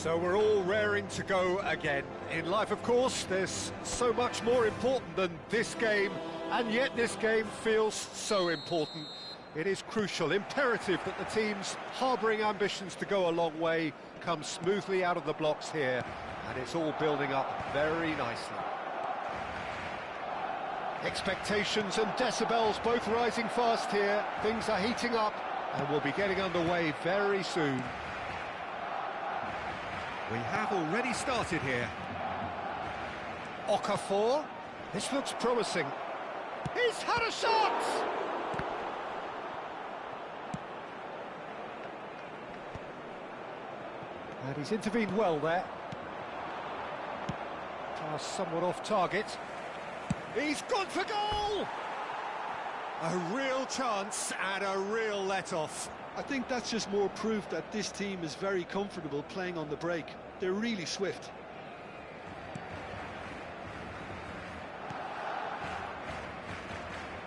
So we're all raring to go again. In life, of course, there's so much more important than this game, and yet this game feels so important. It is crucial, imperative that the teams harbouring ambitions to go a long way come smoothly out of the blocks here, and it's all building up very nicely. Expectations and decibels both rising fast here. Things are heating up, and we'll be getting underway very soon. We have already started here. Okafor. This looks promising. He's had a shot! And he's intervened well there. Pass somewhat off target. He's gone for goal! A real chance and a real let-off. I think that's just more proof that this team is very comfortable playing on the break. They're really swift.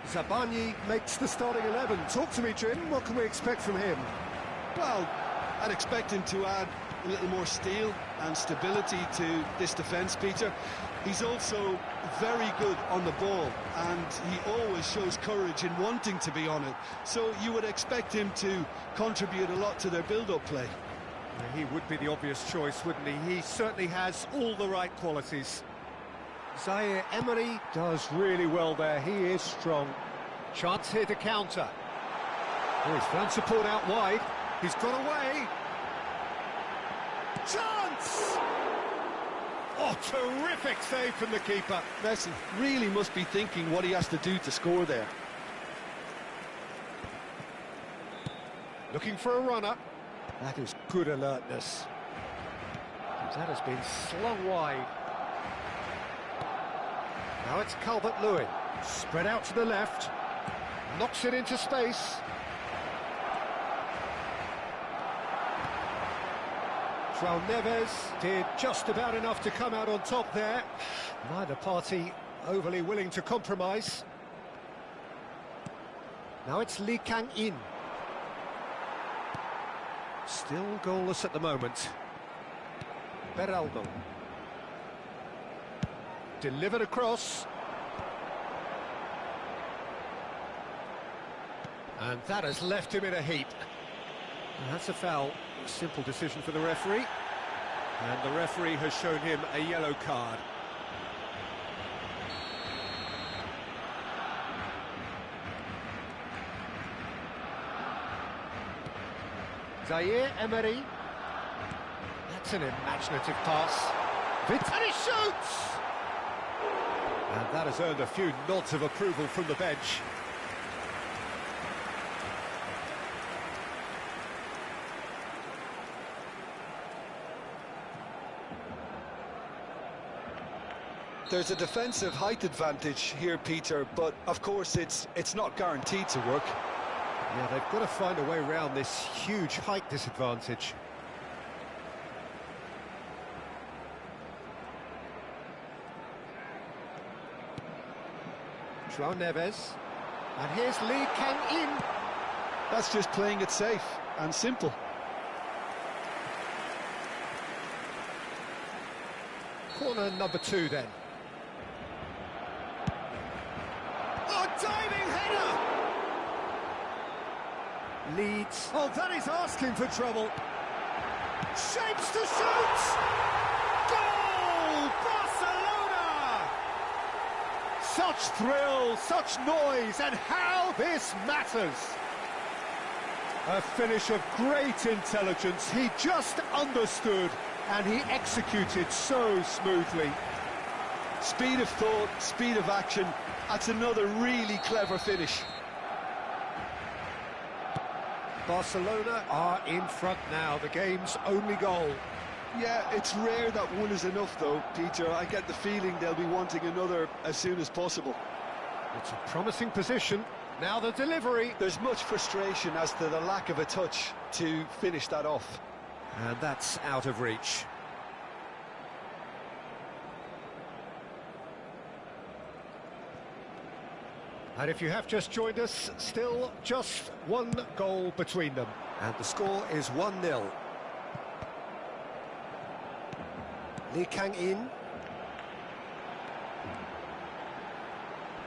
Zabani makes the starting 11. Talk to me, Jim. What can we expect from him? Well, I'd expect him to add a little more steel and stability to this defence, Peter. He's also very good on the ball, and he always shows courage in wanting to be on it. So you would expect him to contribute a lot to their build-up play. Yeah, he would be the obvious choice, wouldn't he? He certainly has all the right qualities. Zaire Emery does really well there. He is strong. Chance here to counter. Oh, he's found support out wide. He's got away. Chance! Oh, terrific save from the keeper. Messi really must be thinking what he has to do to score there. Looking for a runner. That is good alertness. That has been slung wide. Now it's Calvert-Lewin. Spread out to the left. Knocks it into space. João Neves did just about enough to come out on top there. Neither party overly willing to compromise. Now it's Lee Kang-in. Still goalless at the moment. Beraldo. Delivered across. And that has left him in a heap. And that's a foul. A simple decision for the referee. And the referee has shown him a yellow card. Zaire Emery. That's an imaginative pass. And he shoots! And that has earned a few nods of approval from the bench. There's a defensive height advantage here, Peter, but of course it's not guaranteed to work. Yeah, they've got to find a way around this huge height disadvantage. João Neves. And here's Lee Kang-in. That's just playing it safe and simple. Corner number 2 then. Oh, diving header! Leeds. Oh, that is asking for trouble. Shapes to shoot! Goal! Barcelona! Such thrill, such noise, and how this matters! A finish of great intelligence. He just understood, and he executed so smoothly. Speed of thought, speed of action. That's another really clever finish. Barcelona are in front now, the game's only goal. Yeah, it's rare that one is enough though, Peter. I get the feeling they'll be wanting another as soon as possible. It's a promising position. Now the delivery. There's much frustration as to the lack of a touch to finish that off. And that's out of reach. And if you have just joined us, still just one goal between them. And the score is 1-0. Lee Kang-in.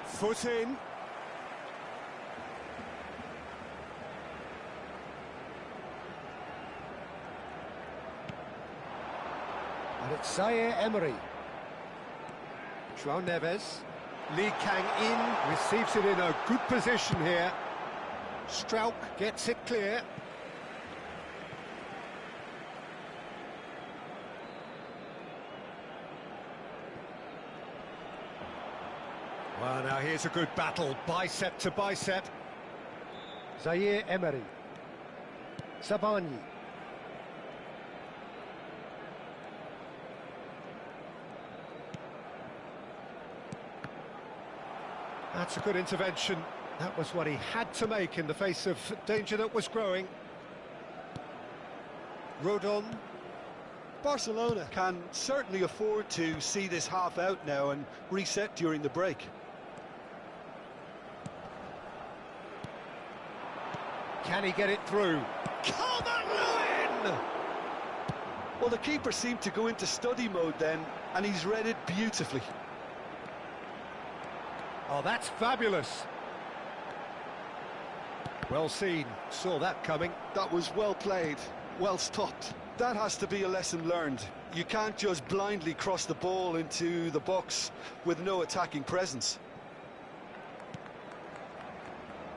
Foot in. And it's Zaire Emery. João Neves. Lee Kang-in receives it in a good position here. Strauch gets it clear. Well, now here's a good battle, bicep to bicep. Zaire Emery. Sabani. That's a good intervention. That was what he had to make in the face of danger that was growing. Rodon. Barcelona can certainly afford to see this half out now and reset during the break. Can he get it through? Calvert-Lewin! Well, the keeper seemed to go into study mode then, and he's read it beautifully. Oh, that's fabulous. Well seen, saw that coming. That was well played, well stopped. That has to be a lesson learned. You can't just blindly cross the ball into the box with no attacking presence.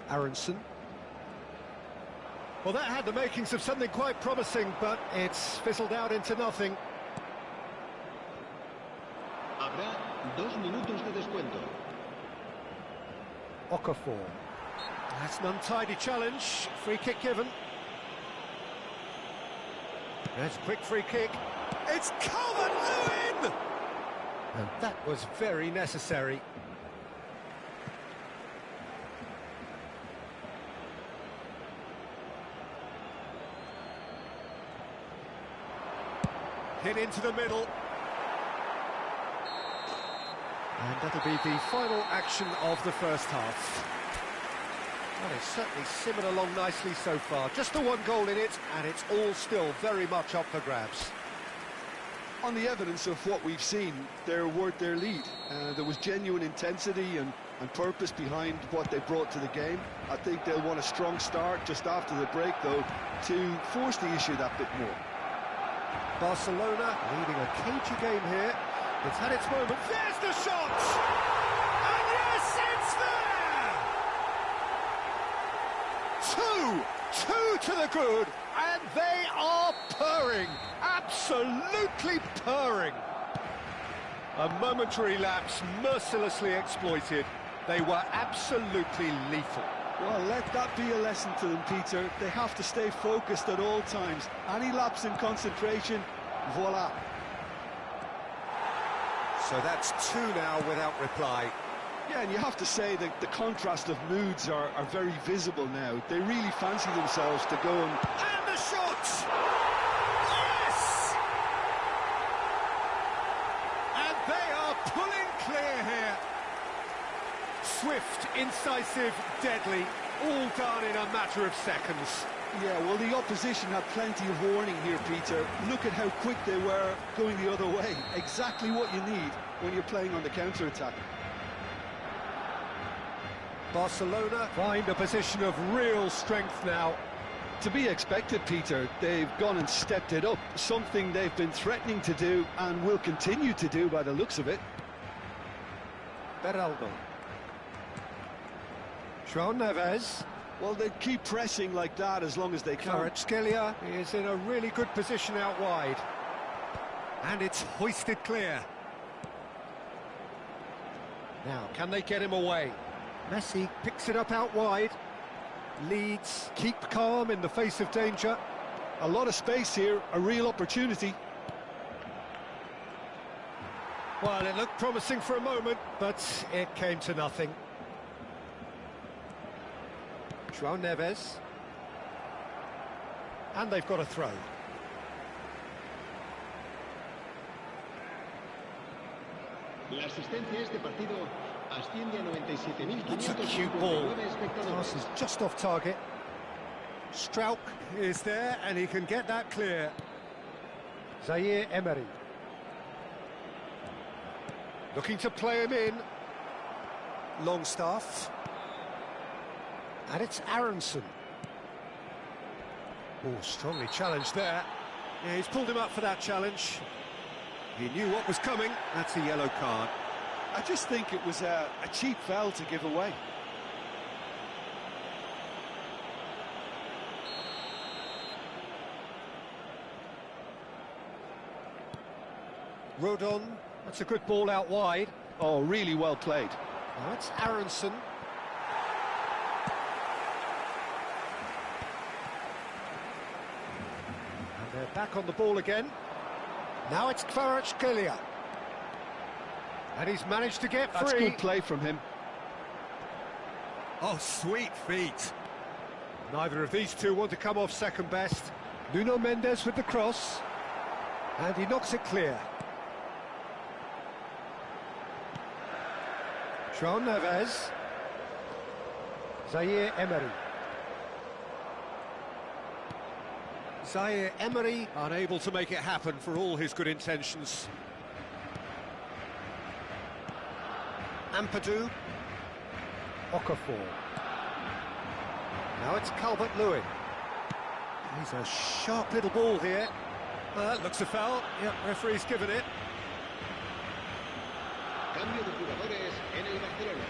Aronson. Well, that had the makings of something quite promising, but it's fizzled out into nothing. Habrá 2 minutos de descuento. Okafor. That's an untidy challenge. Free kick given. That's a quick free kick. It's Calvert-Lewin! And that was very necessary. Hit into the middle. And that'll be the final action of the first half. Well, it's certainly simmered along nicely so far. Just the 1 goal in it, and it's all still very much up for grabs. On the evidence of what we've seen, they're worth their lead. There was genuine intensity and purpose behind what they brought to the game. I think they'll want a strong start just after the break, though, to force the issue that bit more. Barcelona leading a cagey game here. It's had its moment. There's the shot! And yes, it's there! 2 to the good, and they are purring. Absolutely purring. A momentary lapse mercilessly exploited. They were absolutely lethal. Well, let that be a lesson to them, Peter. They have to stay focused at all times. Any lapse in concentration, voila. So that's 2 now without reply. Yeah, and you have to say that the contrast of moods are very visible now. They really fancy themselves to go and... And the shot! Yes! And they are pulling clear here. Swift, incisive, deadly, all done in a matter of seconds. Yeah, well, the opposition had plenty of warning here, Peter. Look at how quick they were going the other way. Exactly what you need when you're playing on the counter-attack. Barcelona find a position of real strength now. To be expected, Peter. They've gone and stepped it up, something they've been threatening to do and will continue to do by the looks of it. Beraldo. João Neves. Well, they keep pressing like that as long as they can. Kvaratskhelia is in a really good position out wide. And it's hoisted clear. Now, can they get him away? Messi picks it up out wide. Leeds keep calm in the face of danger. A lot of space here, a real opportunity. Well, it looked promising for a moment, but it came to nothing. João Neves. And they've got a throw. La asistencia a este partido asciende a 97.599 That's a cute ball. Pass is just off target. Strauch is there, and he can get that clear. Zaire Emery. Looking to play him in. Longstaff. And it's Aronson. Oh, strongly challenged there. Yeah, he's pulled him up for that challenge. He knew what was coming. That's a yellow card. I just think it was a cheap foul to give away. Rodon, that's a good ball out wide. Oh, really well played. Now it's Aronson. And they're back on the ball again. Now it's Kvaratskhelia. And he's managed to get free. That's good play from him. Oh, sweet feet. Neither of these two want to come off second best. Nuno Mendes with the cross. And he knocks it clear. João Neves. Zaire Emery. Zaire Emery unable to make it happen for all his good intentions. Ampadu. Okafor. Now it's Calvert-Lewin. He's a sharp little ball here. Looks a foul. Yep, referee's given it. Cambio de jugadores en el Barcelona.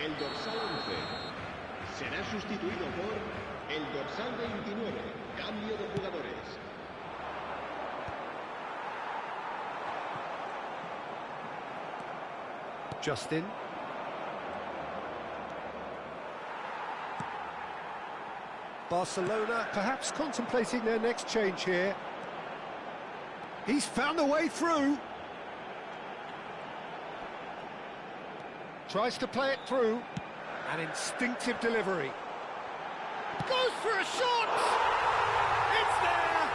El dorsal 11 será sustituido por el dorsal 29. Cambio de jugadores. Justin. Barcelona perhaps contemplating their next change here. He's found a way through. Tries to play it through. An instinctive delivery. Goes for a shot! It's there!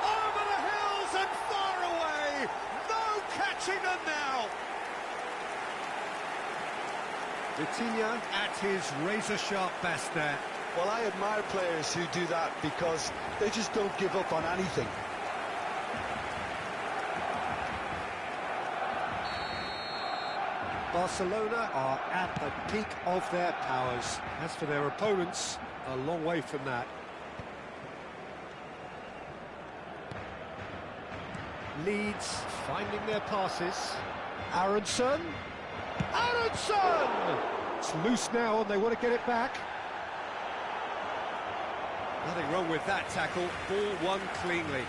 Over the hills and far away! No catching them now! Vitinha at his razor-sharp best there. Well, I admire players who do that because they just don't give up on anything. Barcelona are at the peak of their powers. As for their opponents, a long way from that. Leeds finding their passes. Aronson. Aronson! It's loose now and they want to get it back. Nothing wrong with that tackle. Ball won cleanly.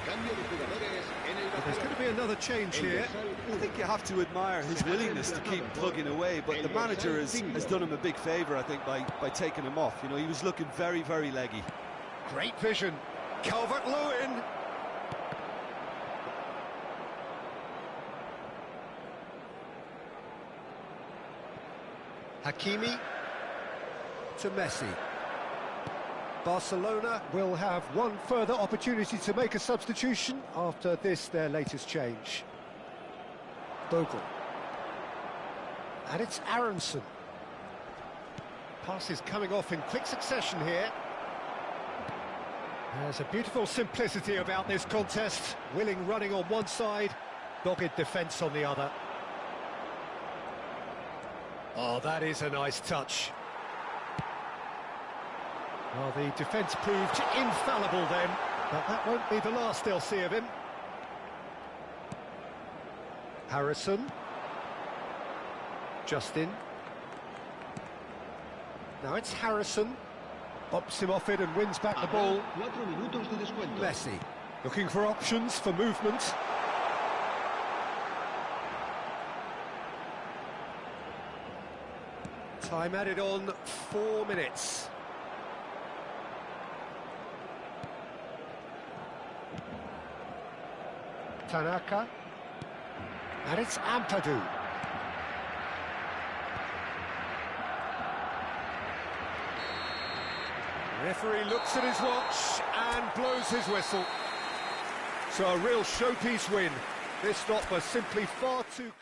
But there's going to be another change here. I think you have to admire his willingness to keep plugging away, but the manager has done him a big favour, I think, by taking him off. You know, he was looking very, very leggy. Great vision. Calvert-Lewin. Hakimi to Messi. Barcelona will have one further opportunity to make a substitution after this, their latest change. Bogle. And it's Aronson. Passes coming off in quick succession here. There's a beautiful simplicity about this contest. Willing running on one side, dogged defence on the other. Oh, that is a nice touch. Well, the defence proved infallible then, but that won't be the last they'll see of him. Harrison. Justin. Now it's Harrison. Bops him off it and wins back the ball. Messi. Looking for options for movement. Time added on 4 minutes. Tanaka. And it's Ampadu. Referee looks at his watch and blows his whistle. So a real showpiece win. This stop was simply far too close.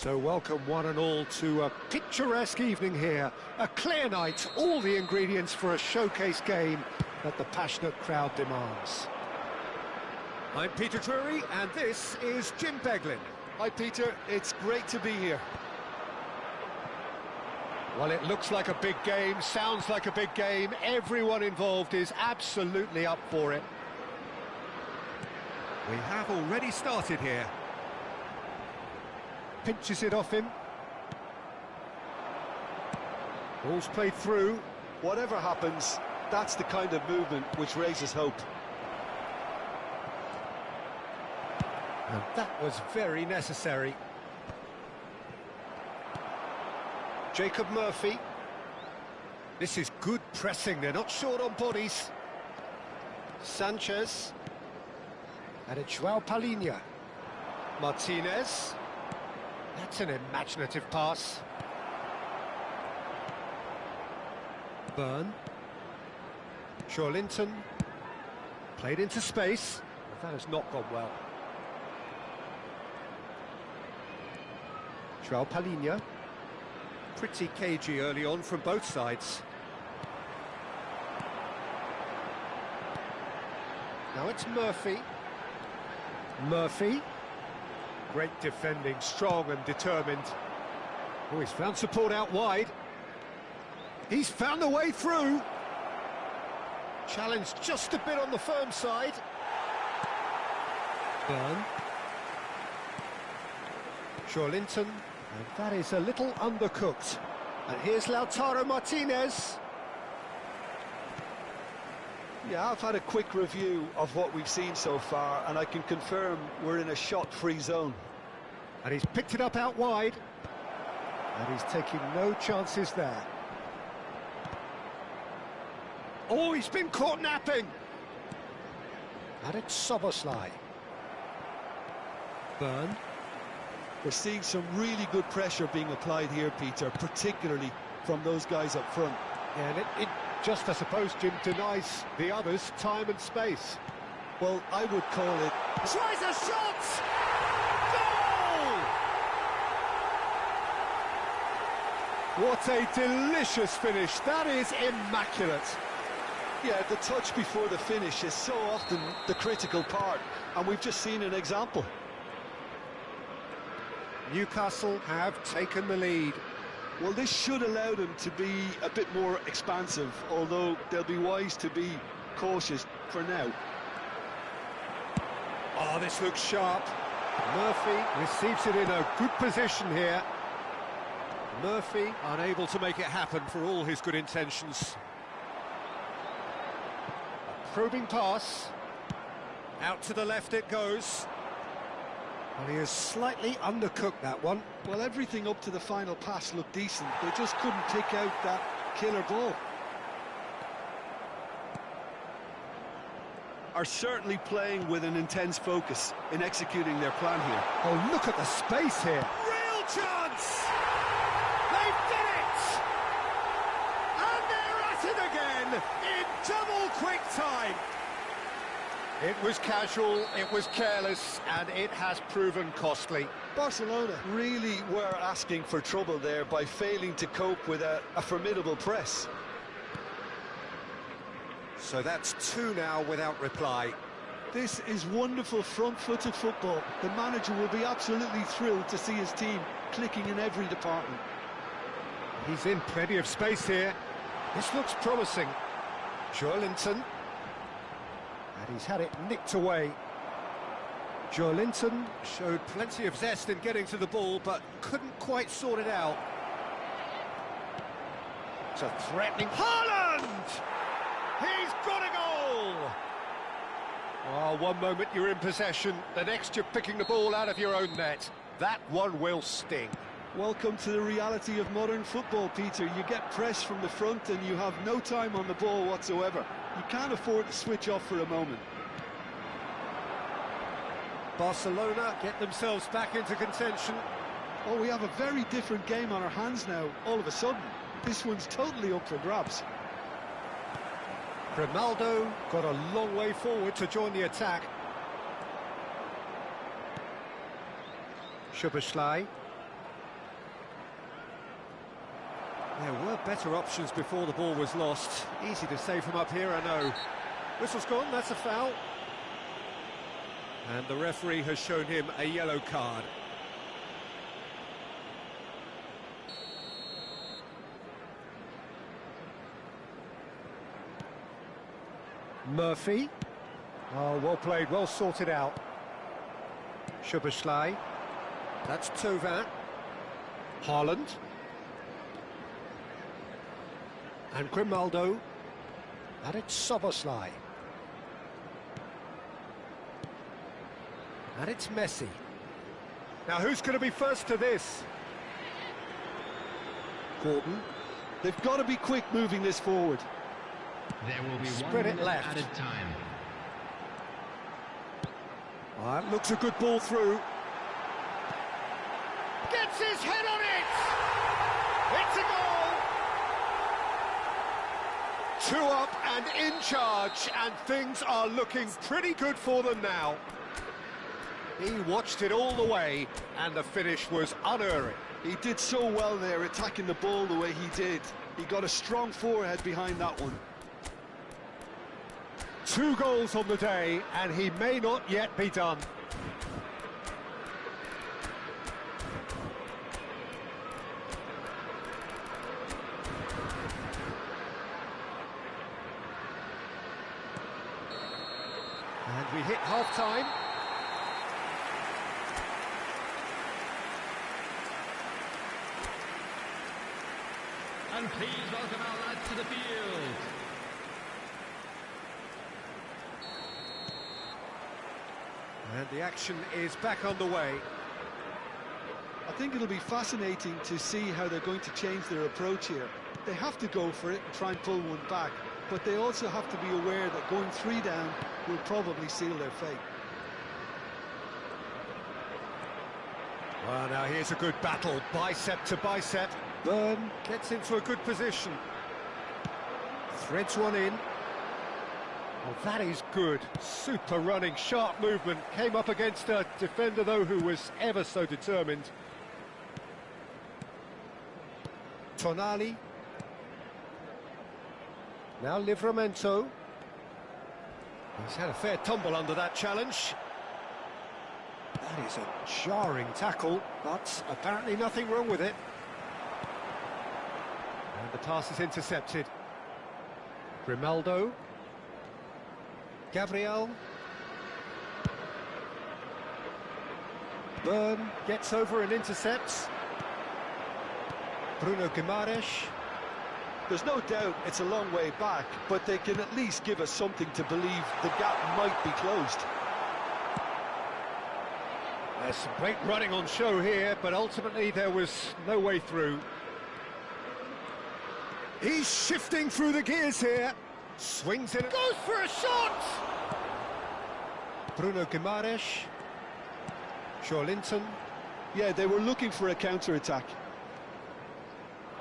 So welcome one and all to a picturesque evening here. A clear night, all the ingredients for a showcase game that the passionate crowd demands. I'm Peter Drury and this is Jim Beglin. Hi Peter, it's great to be here. Well, it looks like a big game, sounds like a big game. Everyone involved is absolutely up for it. We have already started here. Pinches it off him. Ball's played through. Whatever happens, that's the kind of movement which raises hope. And that was very necessary. Jacob Murphy. This is good pressing, they're not short on bodies. Sanchez. And it's João Palhinha. Martinez. That's an imaginative pass. Byrne. Linton. Played into space. That has not gone well. João Palhinha. Pretty cagey early on from both sides. Now it's Murphy. Murphy. Great defending, strong and determined. Oh, he's found support out wide. He's found a way through. Challenged just a bit on the firm side. Byrne. Linton. And that is a little undercooked. And here's Lautaro Martinez. Yeah, I've had a quick review of what we've seen so far, and I can confirm we're in a shot-free zone. And he's picked it up out wide. And he's taking no chances there. Oh, he's been caught napping. And it's Soboslai. Byrne. We're seeing some really good pressure being applied here, Peter, particularly from those guys up front. Yeah, and it just, I suppose, Jim, denies the others time and space. Well, I would call it... Tries a shot! Goal! What a delicious finish. That is immaculate. Yeah, the touch before the finish is so often the critical part, and we've just seen an example. Newcastle have taken the lead. Well, this should allow them to be a bit more expansive, although they'll be wise to be cautious for now. Oh, this looks sharp. Murphy receives it in a good position here. Murphy unable to make it happen for all his good intentions. A probing pass. Out to the left it goes. Well, he has slightly undercooked that one. Well, everything up to the final pass looked decent. They just couldn't pick out that killer ball. Are certainly playing with an intense focus in executing their plan here. Oh, look at the space here. Real chance! They've done it! And they're at it again in double quick time. It was casual, it was careless, and it has proven costly. Barcelona really were asking for trouble there by failing to cope with a formidable press. So that's two now without reply. This is wonderful front-footed football. The manager will be absolutely thrilled to see his team clicking in every department. He's in plenty of space here. This looks promising. Linton. And he's had it nicked away. Linton showed plenty of zest in getting to the ball, but couldn't quite sort it out. It's a threatening... Haaland! He's got a goal! Oh, one moment you're in possession, the next you're picking the ball out of your own net. That one will sting. Welcome to the reality of modern football, Peter. You get pressed from the front and you have no time on the ball whatsoever. You can't afford to switch off for a moment. Barcelona get themselves back into contention. Oh, we have a very different game on our hands now, all of a sudden. This one's totally up for grabs. Ronaldo got a long way forward to join the attack. Szoboszlai. There were better options before the ball was lost. Easy to save from up here, I know. Whistle's gone, that's a foul. And the referee has shown him a yellow card. Murphy. Oh, well played, well sorted out. Szoboszlai. That's Tovin. Haaland. And Grimaldo. And it's Szoboszlai. And it's Messi. Now who's going to be first to this? Gordon. They've got to be quick moving this forward. There will be Spread 1 it minute left. added time. That looks a good ball through. Gets his head on it! It's a goal! 2 up and in charge, and things are looking pretty good for them now. He watched it all the way, and the finish was unerring. He did so well there, attacking the ball the way he did. He got a strong forehead behind that one. 2 goals on the day, and he may not yet be done. And we hit half-time. And please welcome our lads to the field. And the action is back underway. I think it'll be fascinating to see how they're going to change their approach here. They have to go for it and try and pull one back, but they also have to be aware that going 3 down will probably seal their fate. Well, now here's a good battle, bicep to bicep. Byrne gets into a good position. Threads one in. Well, that is good. Super running, sharp movement. Came up against a defender, though, who was ever so determined. Tonali. Now Livramento. He's had a fair tumble under that challenge. That is a jarring tackle, but apparently nothing wrong with it. And the pass is intercepted. Grimaldo. Gabriel. Byrne gets over and intercepts. Bruno Guimaraes. There's no doubt it's a long way back, but they can at least give us something to believe the gap might be closed. There's some great running on show here, but ultimately there was no way through. He's shifting through the gears here. Swings in, goes for a shot! Bruno Guimaraes. Joelinton. Yeah, they were looking for a counter-attack.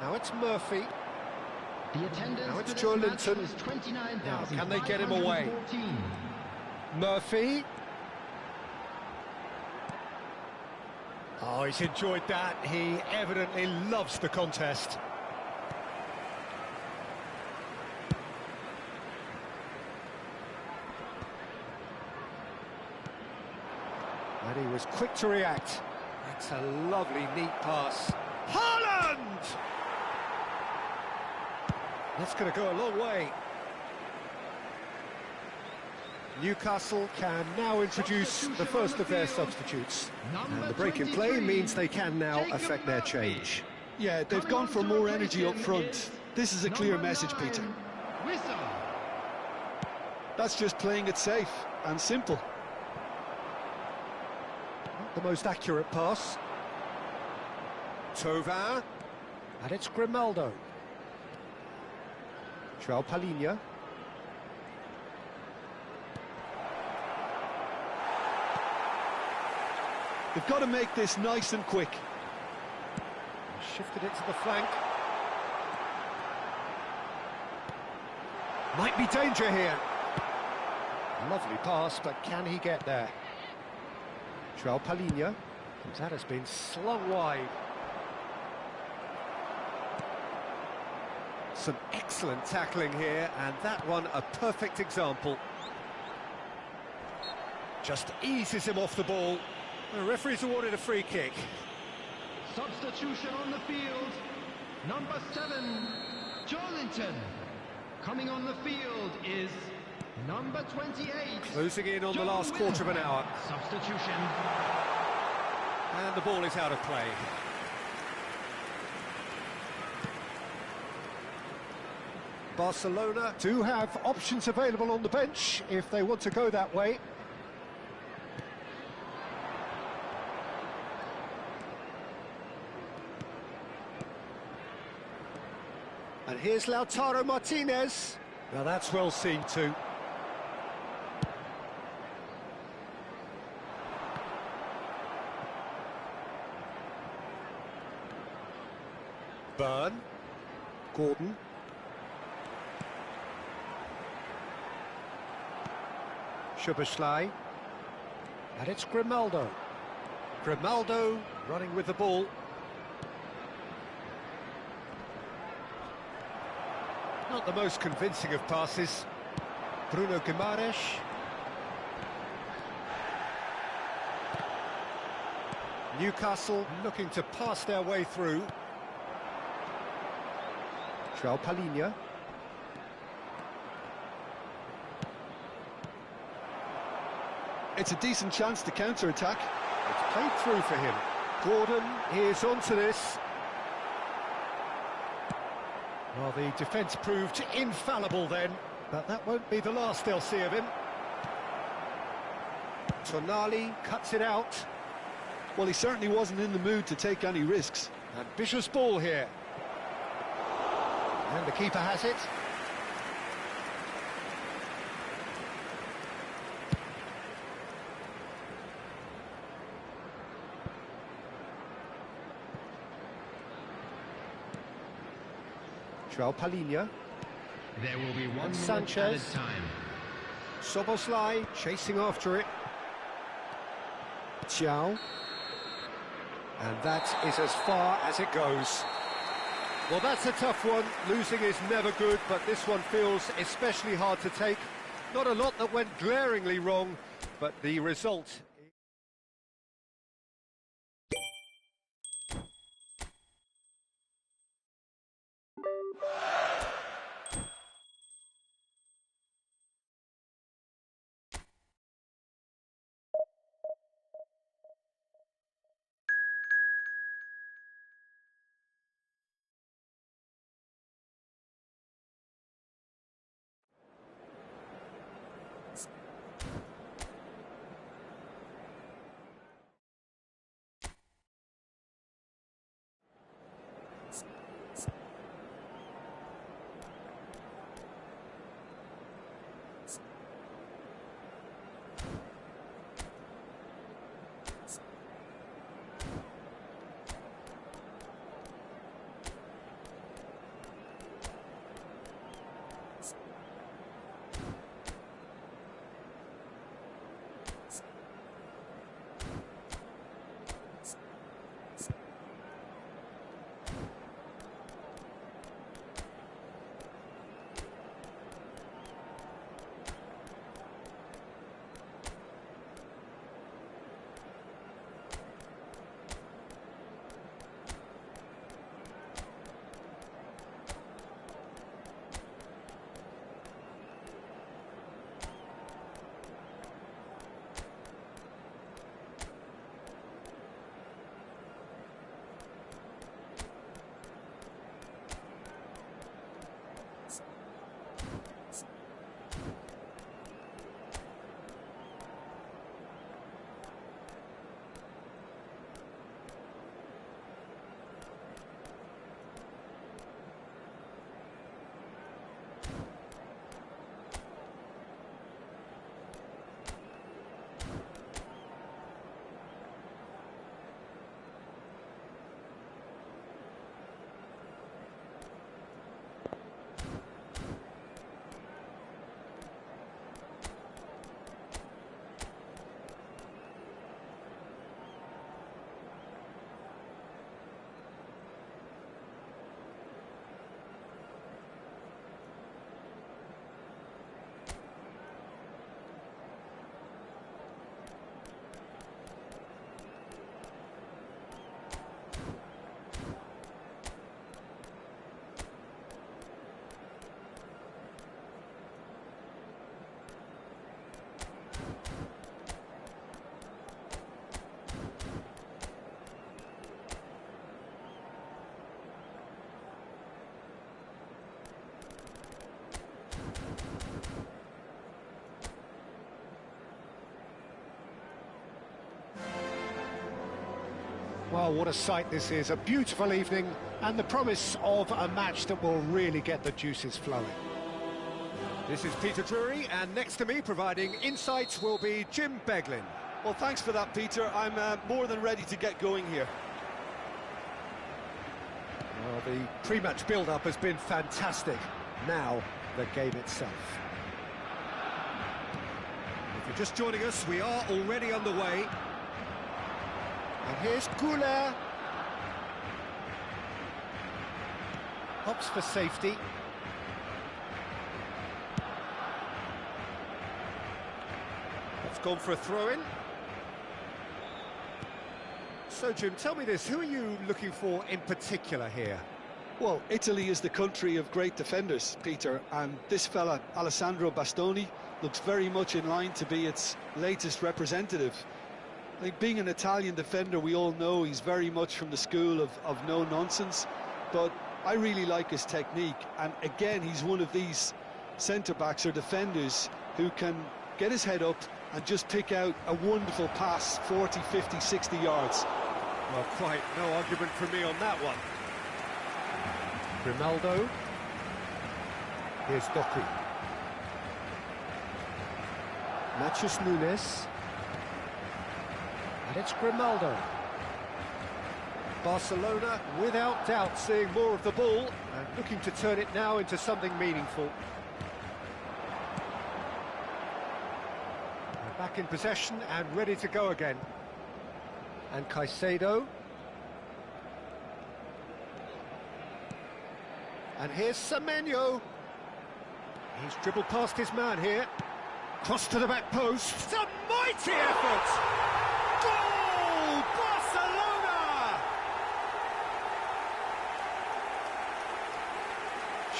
Now it's Murphy. The attendance Now it's for this match Joelinton. was 29,514. Now, can they get him away? Murphy. Oh, he's enjoyed that. He evidently loves the contest. And he was quick to react. That's a lovely, neat pass. Haaland! That's going to go a long way. Newcastle can now introduce the first of their substitutes. And the break in play means they can now affect their change. Yeah, they've gone for more energy up front. This is a clear message, Peter. That's just playing it safe and simple. Not the most accurate pass. Tovin. And it's Grimaldo. João Palhinha. They've got to make this nice and quick. Shifted it to the flank. Might be danger here. Lovely pass, but can he get there? João Palhinha. That has been slung wide. Some excellent tackling here, and that one a perfect example. Just eases him off the ball. The referee's awarded a free kick. Substitution on the field. Number 7, Joelinton. Coming on the field is number 28. Closing in on the last quarter of an hour. Substitution. And the ball is out of play. Barcelona do have options available on the bench if they want to go that way. And here's Lautaro Martinez. Now that's well seen too. Byrne. Gordon. Szoboszlai. And it's Grimaldo. Grimaldo running with the ball. Not the most convincing of passes. Bruno Guimaraes. Newcastle looking to pass their way through. João Palhinha. It's a decent chance to counter-attack. It's played through for him. Gordon is onto this. Well, the defence proved infallible then, but that won't be the last they'll see of him. Tonali cuts it out. Well, he certainly wasn't in the mood to take any risks. Ambitious ball here. And the keeper has it. João Palhinha. There will be one Sanchez. minute at a time. Szoboszlai chasing after it. Thiaw. And that is as far as it goes. Well, that's a tough one. Losing is never good, but this one feels especially hard to take. Not a lot that went glaringly wrong, but the result... Oh, what a sight this is. A beautiful evening and the promise of a match that will really get the juices flowing. This is Peter Drury, and next to me providing insights will be Jim Beglin. Well, thanks for that, Peter. I'm more than ready to get going here. Well, the pre-match build-up has been fantastic. Now, the game itself. If you're just joining us, we are already underway. And here's Goulet. Hops for safety. That's gone for a throw-in. So, Jim, tell me this, who are you looking for in particular here? Well, Italy is the country of great defenders, Peter, and this fella, Alessandro Bastoni, looks very much in line to be its latest representative. Like, being an Italian defender, we all know he's very much from the school of no-nonsense, but I really like his technique, and again, he's one of these centre-backs or defenders who can get his head up and just pick out a wonderful pass, 40, 50, 60 yards. Well, quite no argument from me on that one. Grimaldo. Here's Doku. Matheus Nunes. And it's Grimaldo. Barcelona, without doubt, seeing more of the ball and looking to turn it now into something meaningful. They're back in possession and ready to go again. And Caicedo. And here's Semenyo. He's dribbled past his man here. Cross to the back post. It's a mighty effort! Goal! Barcelona!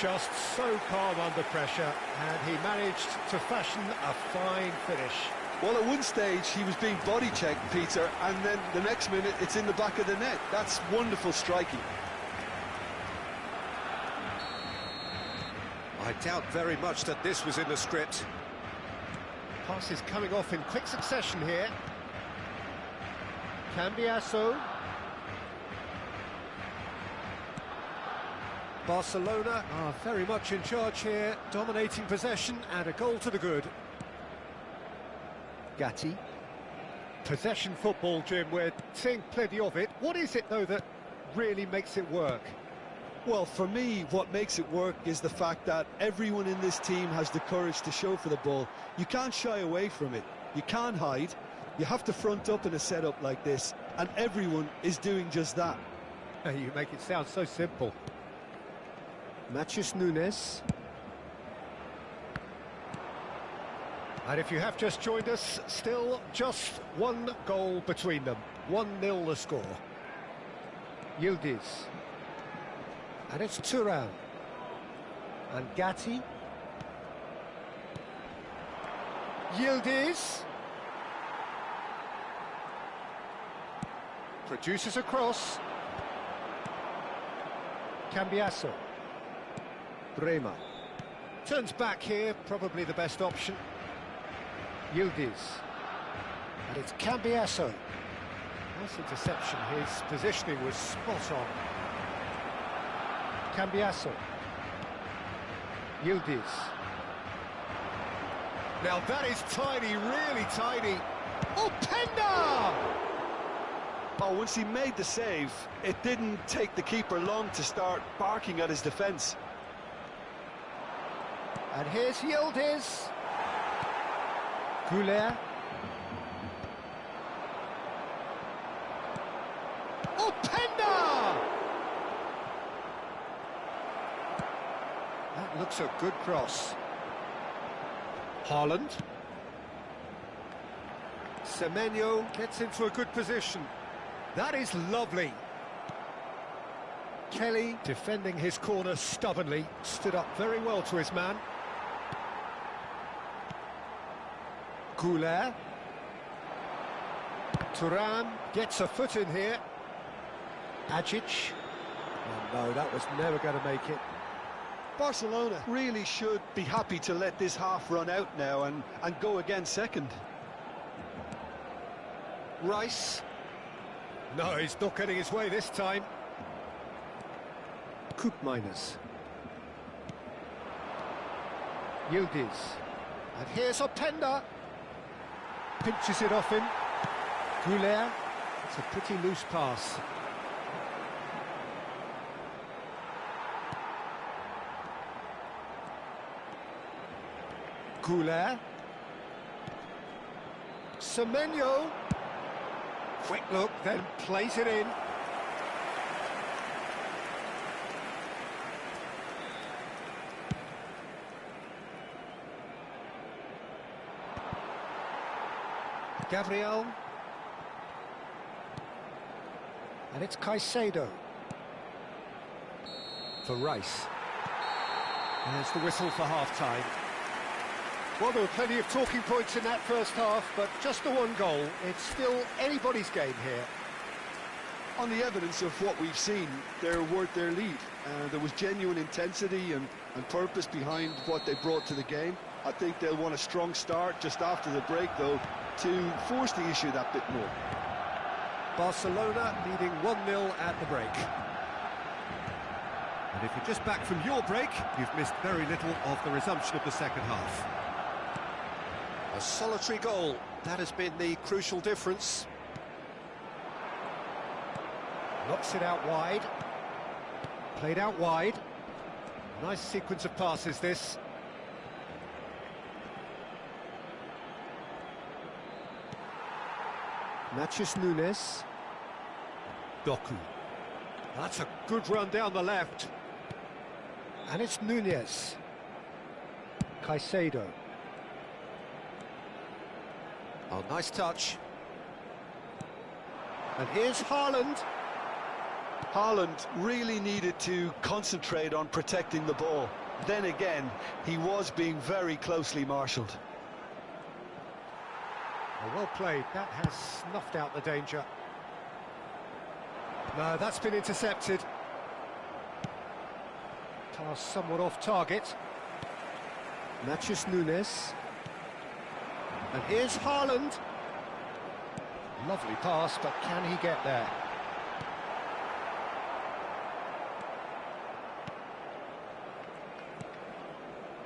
Just so calm under pressure, and he managed to fashion a fine finish. Well, at one stage, he was being body-checked, Peter, and then the next minute, it's in the back of the net. That's wonderful striking. I doubt very much that this was in the script. Passes coming off in quick succession here. Cambiasso. Barcelona are very much in charge here, dominating possession and a goal to the good. Gatti. Possession football, Jim, we're seeing plenty of it. What is it, though, that really makes it work? Well, for me, what makes it work is the fact that everyone in this team has the courage to show for the ball. You can't shy away from it. You can't hide. You have to front up in a setup like this, and everyone is doing just that. You make it sound so simple. Matheus Nunes. And if you have just joined us, still just one goal between them. 1-0 the score. Yildiz. And it's Thuram. And Gatti. Yildiz. Produces a cross. Cambiasso. Bremer. Turns back here, probably the best option. Yildiz. And it's Cambiasso. Nice interception, his positioning was spot on. Cambiasso. Yildiz. Now that is tiny, really tiny. Oh, Penda! Oh, once he made the save, it didn't take the keeper long to start barking at his defence. And here's Yildiz. Goulet. Oh, Penda! That looks a good cross. Haaland. Semenyo gets into a good position. That is lovely. Kelly, defending his corner stubbornly, stood up very well to his man. Goulet. Thuram gets a foot in here. Ajic. Oh no, that was never going to make it. Barcelona really should be happy to let this half run out now and go again second. Rice. No, he's not getting his way this time. Koopmeiners. Yildiz. And here's Openda. Pinches it off him. Goulet. It's a pretty loose pass. Goulet. Semenyo. Quick look, then plays it in. Gabriel. And it's Caicedo. For Rice. And there's the whistle for half-time. Well, there were plenty of talking points in that first half, but just the one goal. It's still anybody's game here. On the evidence of what we've seen, they're worth their lead. There was genuine intensity and purpose behind what they brought to the game. I think they'll want a strong start just after the break, though, to force the issue that bit more. Barcelona leading 1-0 at the break. And if you're just back from your break, you've missed very little of the resumption of the second half. A solitary goal, that has been the crucial difference. Knocks it out wide. Played out wide. Nice sequence of passes, this. Natchez Nunes. Doku. That's a good run down the left. And it's Nunez. Caicedo. Oh, nice touch. And here's Haaland. Haaland really needed to concentrate on protecting the ball. Then again, he was being very closely marshalled. Well played, that has snuffed out the danger. No, that's been intercepted. Pass somewhat off target. Natchez Nunes. And here's Haaland. Lovely pass, but can he get there?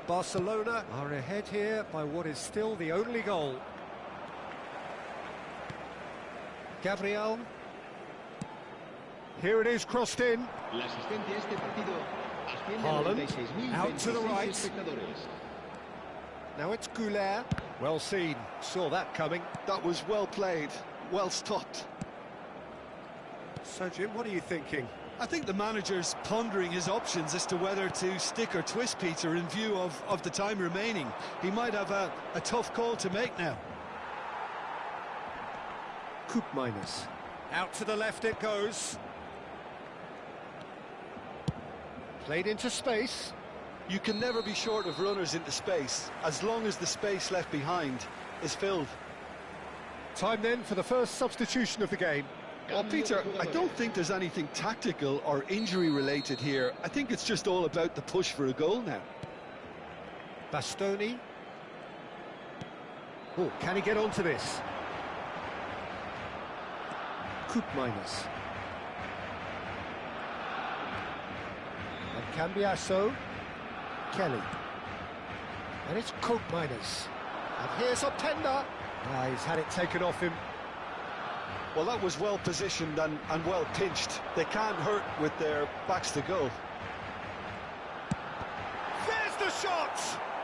Barcelona are ahead here by what is still the only goal. Gabriel. Here it is, crossed in. Haaland, out to the right. Now it's Goulet. Well seen, saw that coming. That was well played, well stopped. So, Jim, what are you thinking? I think the manager's pondering his options as to whether to stick or twist Peter in view of the time remaining. He might have a tough call to make now. Koopmeiners. Out to the left it goes. Played into space. You can never be short of runners into space, as long as the space left behind is filled. Time then for the first substitution of the game. Well, Peter, I don't think there's anything tactical or injury-related here. I think it's just all about the push for a goal now. Bastoni. Oh, can he get onto this? Koopmeiners. And Cambiasso. Kelly. And it's Koopmeiners. And here's Openda. Ah, he's had it taken off him. Well, that was well positioned and well pinched. They can't hurt with their backs to goal. There's the shot!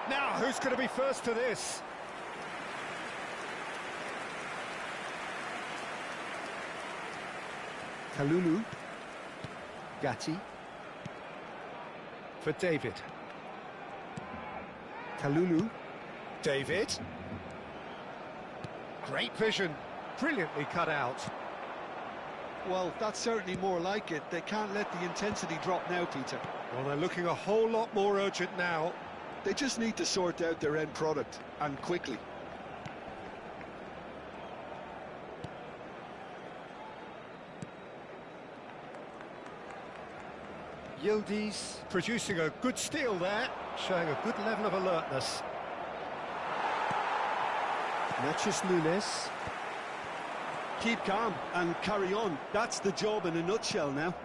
Now, who's going to be first to this? Kalulu. Gatti. For David. Kalulu. David. Great vision. Brilliantly cut out. Well, that's certainly more like it. They can't let the intensity drop now, Peter. Well, they're looking a whole lot more urgent now. They just need to sort out their end product, and quickly. Yildiz producing a good steal there, showing a good level of alertness. Natchez Nunes. Keep calm and carry on. That's the job in a nutshell now.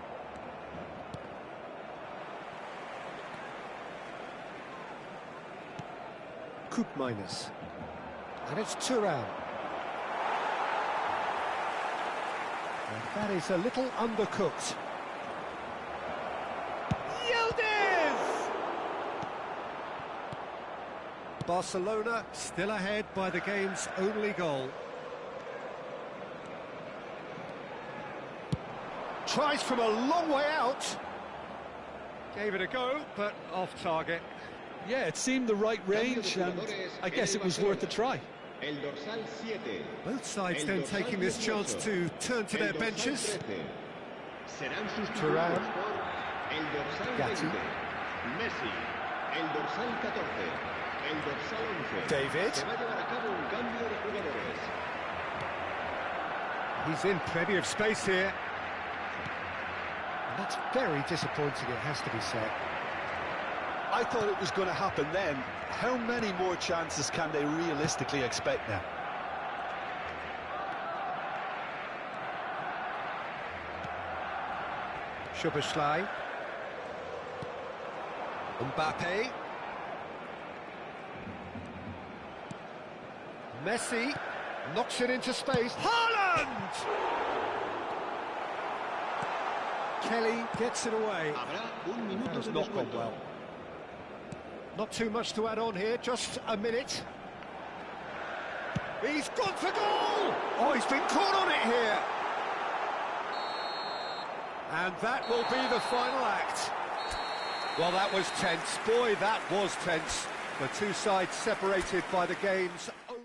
Coop minus. And it's Turan. And that is a little undercooked. Yildiz! Barcelona still ahead by the game's only goal. Tries from a long way out. Gave it a go, but off target. Yeah, it seemed the right range, and I guess it was worth a try. Both sides then taking this chance to turn to their benches. Turan, Gatti, Messi, el dorsal 14, el dorsal 11. David. Se va a llevar a cabo un cambio de jugadores. He's in plenty of space here. And that's very disappointing, it has to be said. I thought it was going to happen then. How many more chances can they realistically expect now? Szoboszlai. Mbappe. Messi knocks it into space. Haaland! Kelly gets it away. That has not gone well. Not too much to add on here, just a minute. He's gone for goal! Oh, he's been caught on it here. And that will be the final act. Well, that was tense. Boy, that was tense. The two sides separated by the game's own...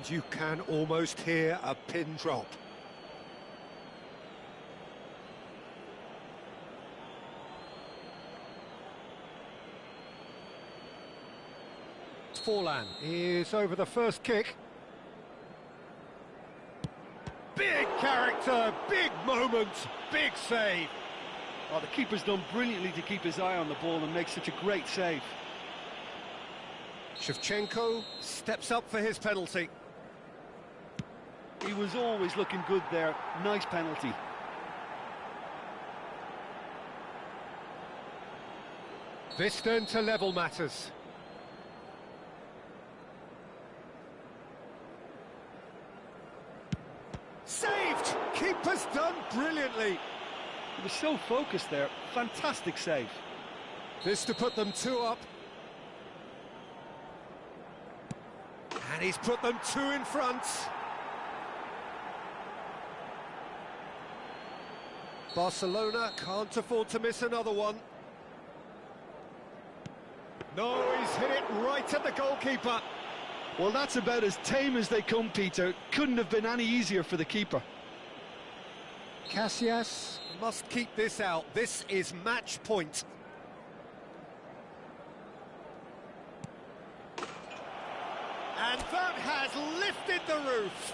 And you can almost hear a pin drop. Forlan is over the first kick. Big character, big moment, big save. Oh, the keeper's done brilliantly to keep his eye on the ball and make such a great save. Shevchenko steps up for his penalty. He was always looking good there. Nice penalty. This then to level matters. Saved! Keeper's done brilliantly. He was so focused there. Fantastic save. This to put them 2 up. And he's put them 2 in front. Barcelona can't afford to miss another one. No, he's hit it right at the goalkeeper. Well, that's about as tame as they come, Peter. Couldn't have been any easier for the keeper. Casillas must keep this out. This is match point. And that has lifted the roof.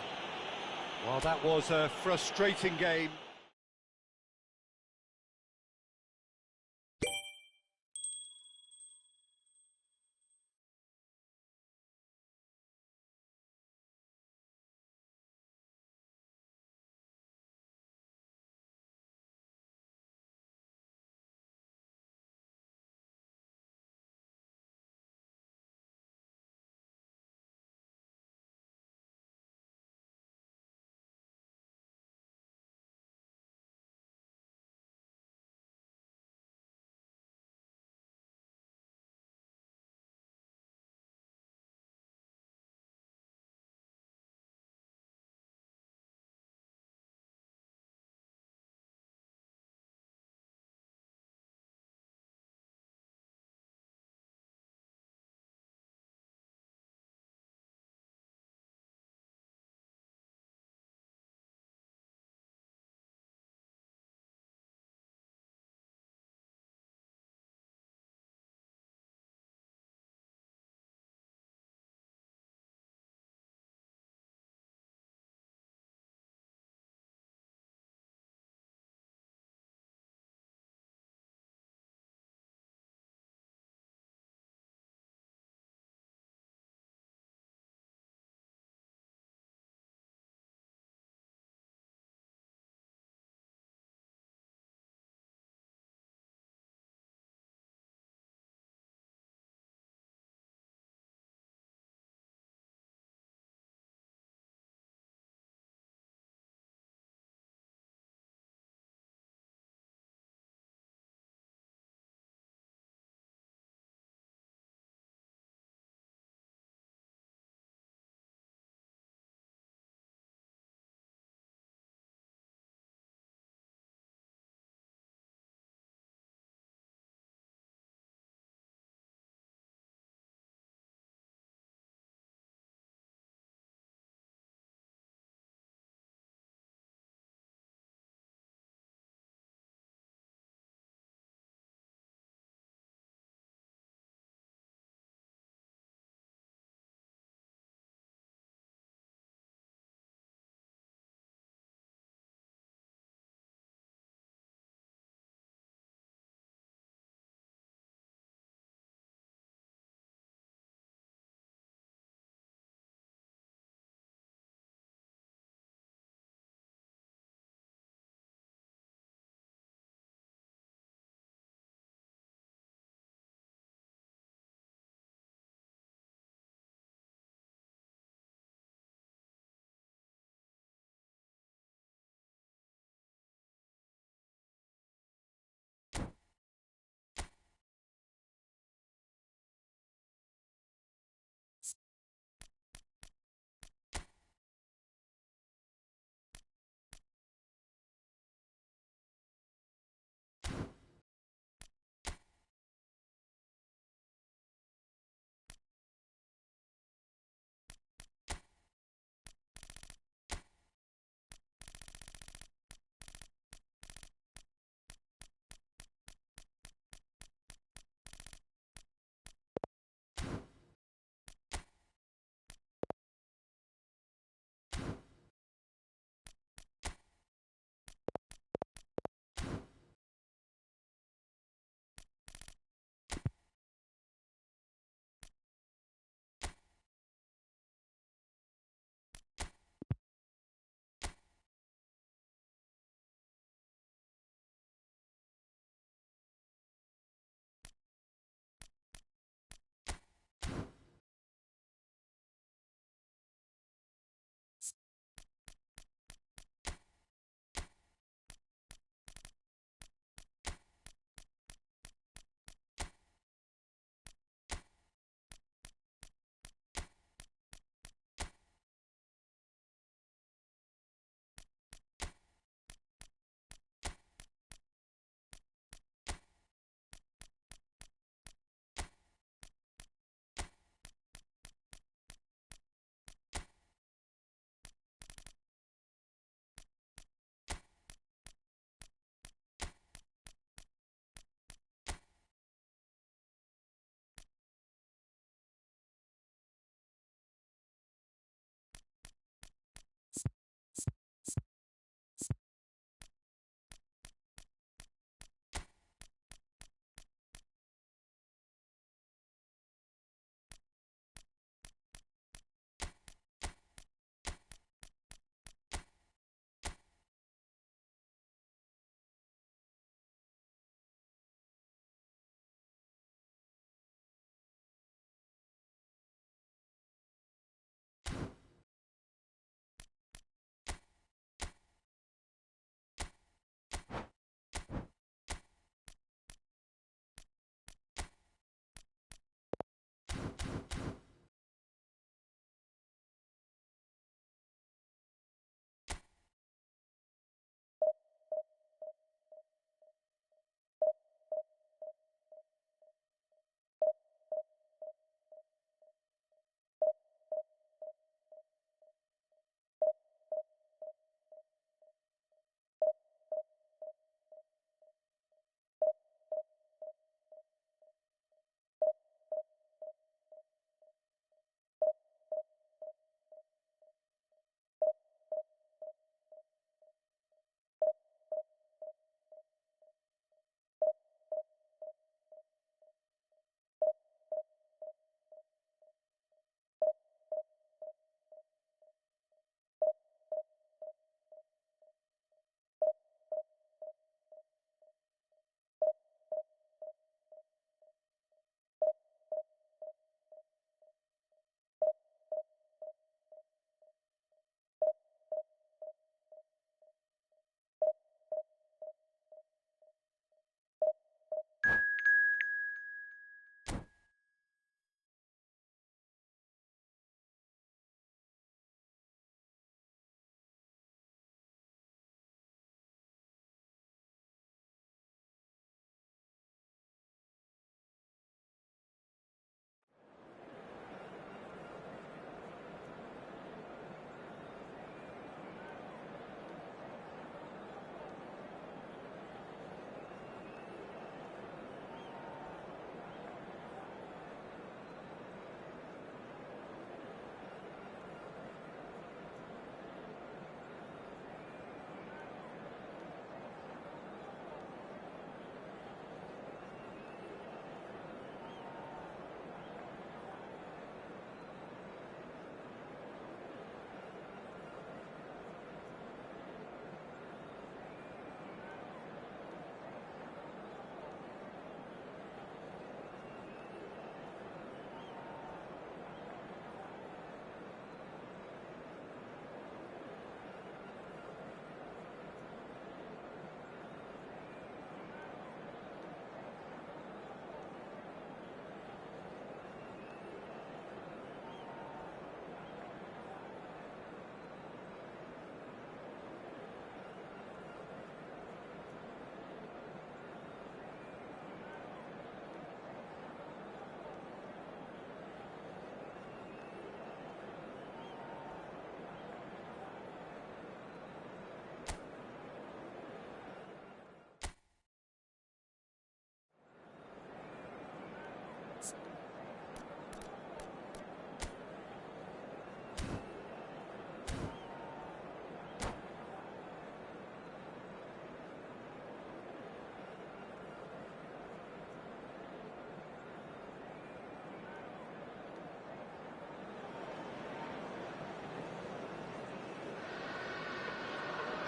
Well, that was a frustrating game.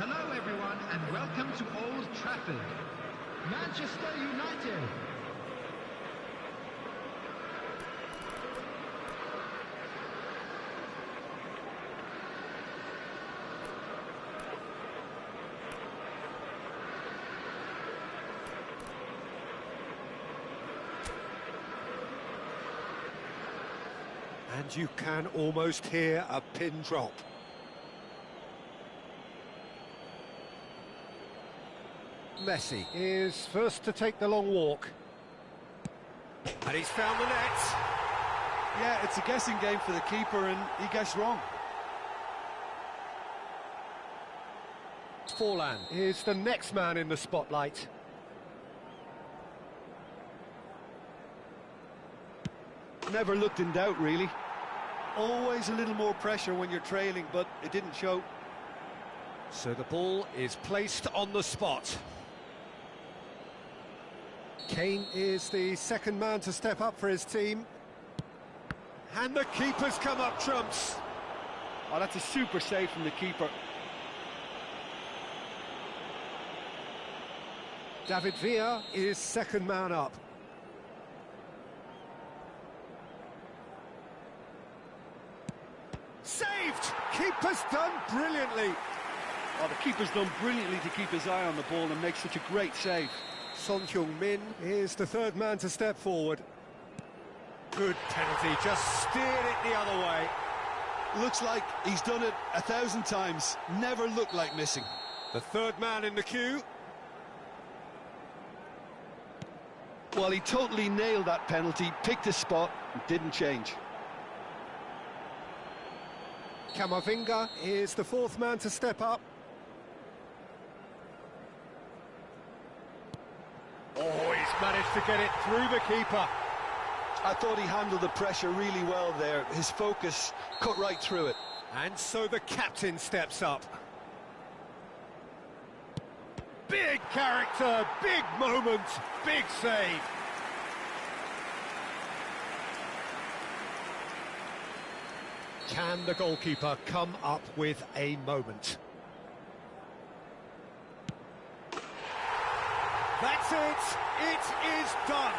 Hello everyone and welcome to Old Trafford. Manchester United. And you can almost hear a pin drop. Messi is first to take the long walk. And he's found the net. Yeah, it's a guessing game for the keeper, and he guessed wrong. Forlan is the next man in the spotlight. Never looked in doubt, really. Always a little more pressure when you're trailing, but it didn't show. So the ball is placed on the spot. Kane is the second man to step up for his team. And the keeper's come up trumps. Oh, that's a super save from the keeper. David Villa is second man up. Saved! Keeper's done brilliantly. Oh, the keeper's done brilliantly to keep his eye on the ball and make such a great save. Son Heung-min is the third man to step forward. Good penalty, just steered it the other way. Looks like he's done it 1,000 times. Never looked like missing. The third man in the queue. Well, he totally nailed that penalty, picked his spot, and didn't change. Camavinga is the fourth man to step up. Oh, he's managed to get it through the keeper. I thought he handled the pressure really well there. His focus cut right through it. And so the captain steps up. Big character, big moment, big save. Can the goalkeeper come up with a moment? That's it! It is done!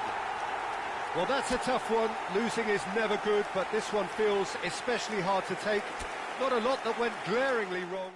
Well, that's a tough one. Losing is never good, but this one feels especially hard to take. Not a lot that went glaringly wrong.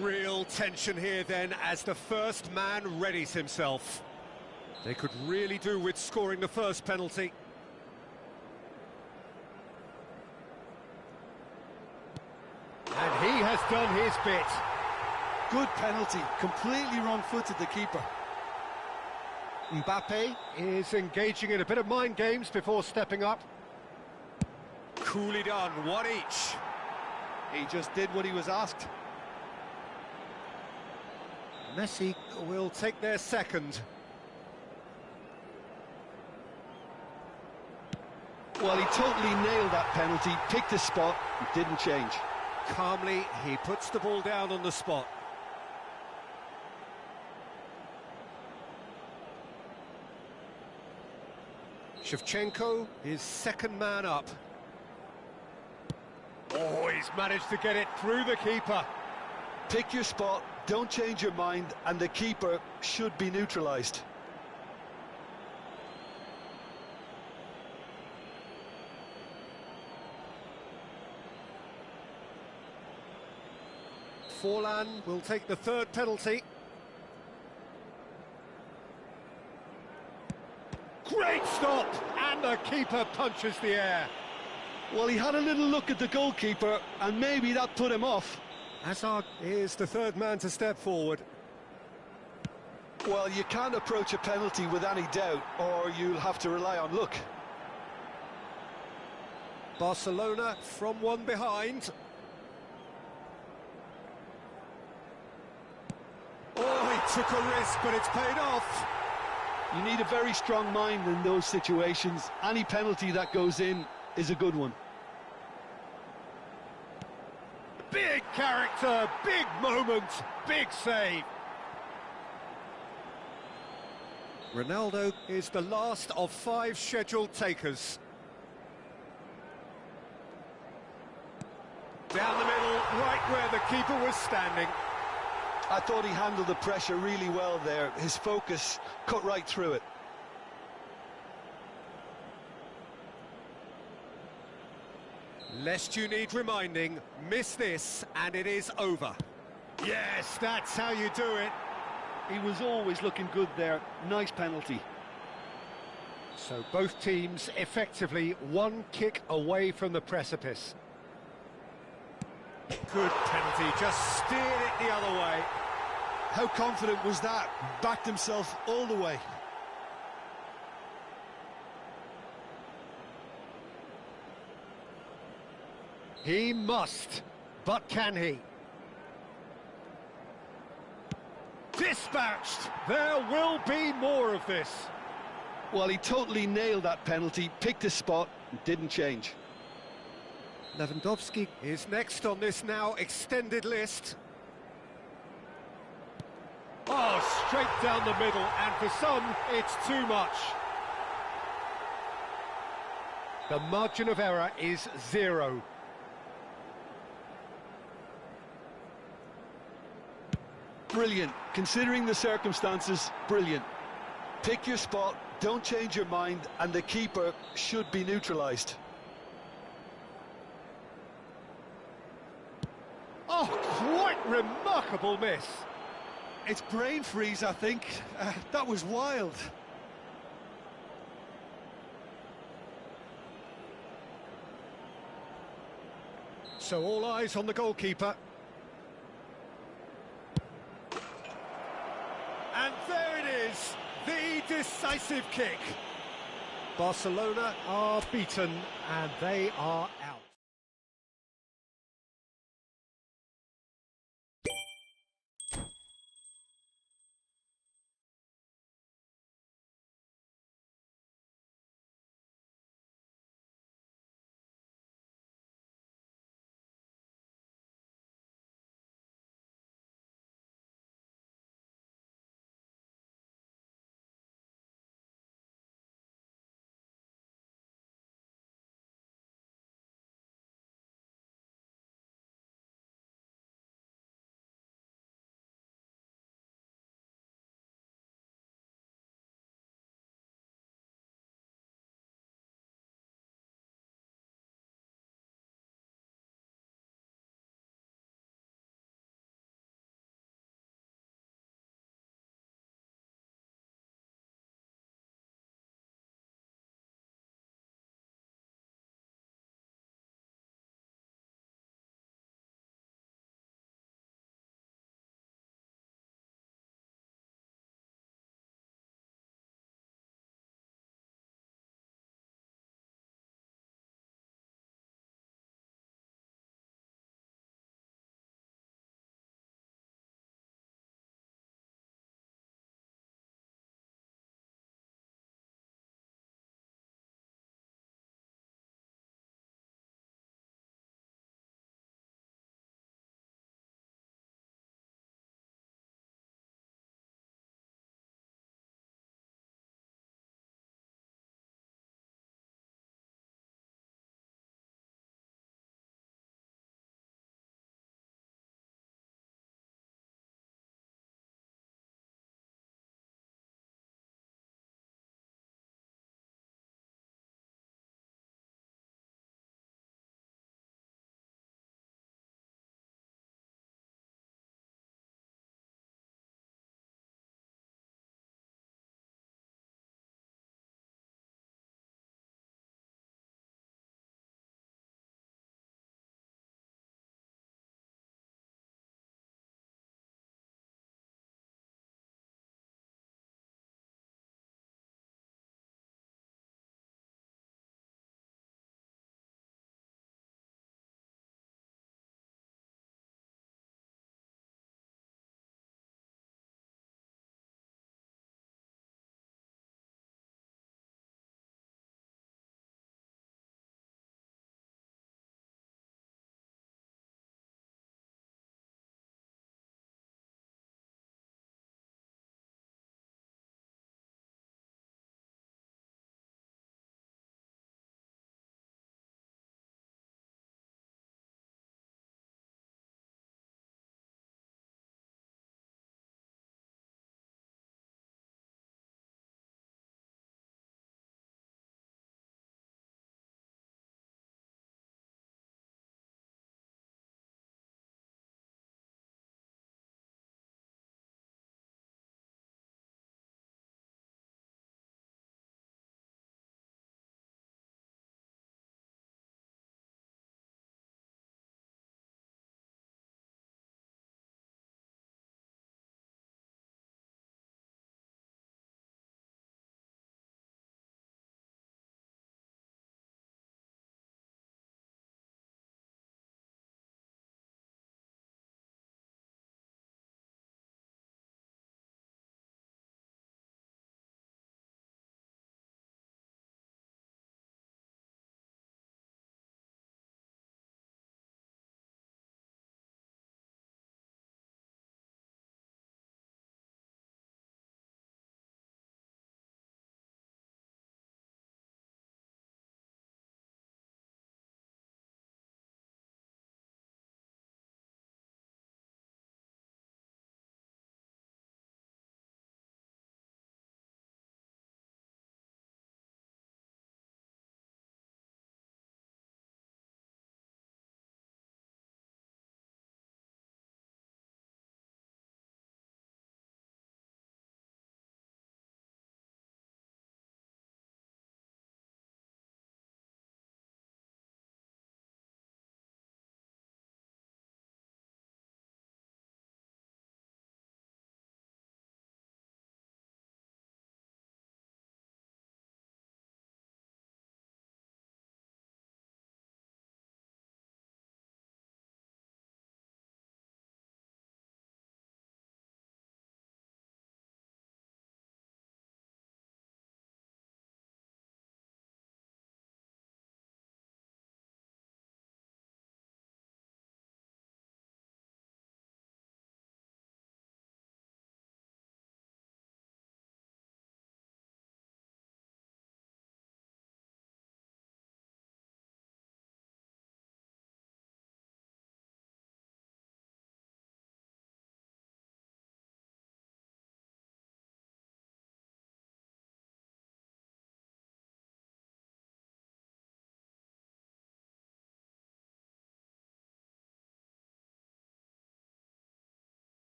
Real tension here then as the first man readies himself. They could really do with scoring the first penalty. And he has done his bit. Good penalty, completely wrong-footed the keeper. Mbappe is engaging in a bit of mind games before stepping up. Coolly done, one each. He just did what he was asked. Messi will take their second. Well, he totally nailed that penalty, picked his spot, and didn't change. Calmly, he puts the ball down on the spot. Shevchenko is second man up. Oh, he's managed to get it through the keeper. Pick your spot, don't change your mind, and the keeper should be neutralised. Forlan will take the third penalty. Great stop! And the keeper punches the air. Well, he had a little look at the goalkeeper, and maybe that put him off. Hazard is the third man to step forward. Well, you can't approach a penalty with any doubt, or you'll have to rely on luck. Barcelona from one behind. Oh, he took a risk, but it's paid off. You need a very strong mind in those situations. Any penalty that goes in is a good one. Big character, big moment, big save. Ronaldo is the last of 5 scheduled takers. Down the middle, right where the keeper was standing. I thought he handled the pressure really well there. His focus cut right through it. Lest you need reminding, miss this and it is over. Yes, that's how you do it. He was always looking good there. Nice penalty. So both teams effectively one kick away from the precipice. Good penalty, just steered it the other way. How confident was that? Backed himself all the way. He must, but can he? Dispatched! There will be more of this. Well, he totally nailed that penalty, picked his spot, and didn't change. Lewandowski is next on this now extended list. Oh, straight down the middle, and for some, it's too much. The margin of error is 0. Brilliant. Considering the circumstances, brilliant. Pick your spot, don't change your mind, and the keeper should be neutralised. Oh, quite remarkable miss. It's brain freeze, I think. That was wild. So all eyes on the goalkeeper. And there it is, the decisive kick. Barcelona are beaten and they are out.